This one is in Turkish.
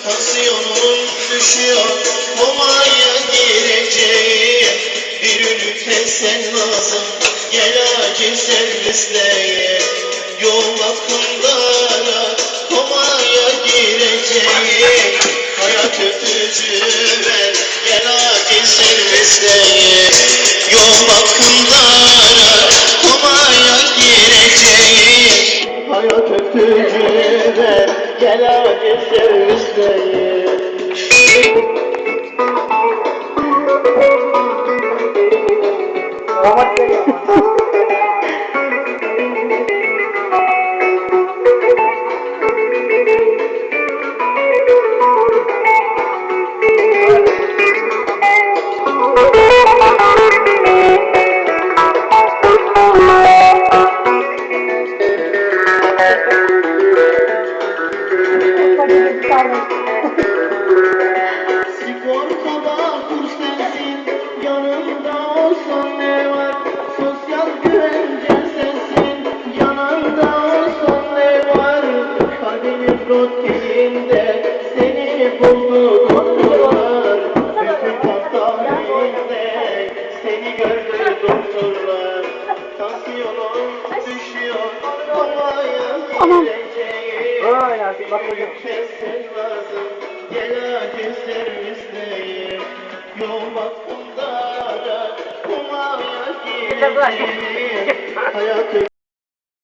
Tansiyonum düşüyor, komaya gireceğim. Bir ünite sen lazım, gel acil servisleyim. Yoğun bakımlara, komaya gireceğim. Hayat öpücü ver, gel acil servisleyim. Yoğun bakımlara, komaya gireceğim. Hayat öpücü ver, gel acil servisleyim. Sigortada kur sensin, yanımda olsan ne var? Sosyal güvence sensin, yanımda olsan ne var? Kalbimin rotinde seni buldu doktorlar. Bütün hastanede seni gördü doktorlar. Tansiyonum düşüyor, komaya gireceğim. Kesin lazım, gel acil servisleyim. Yoğun bakımda komaya gireceğim. Hayatım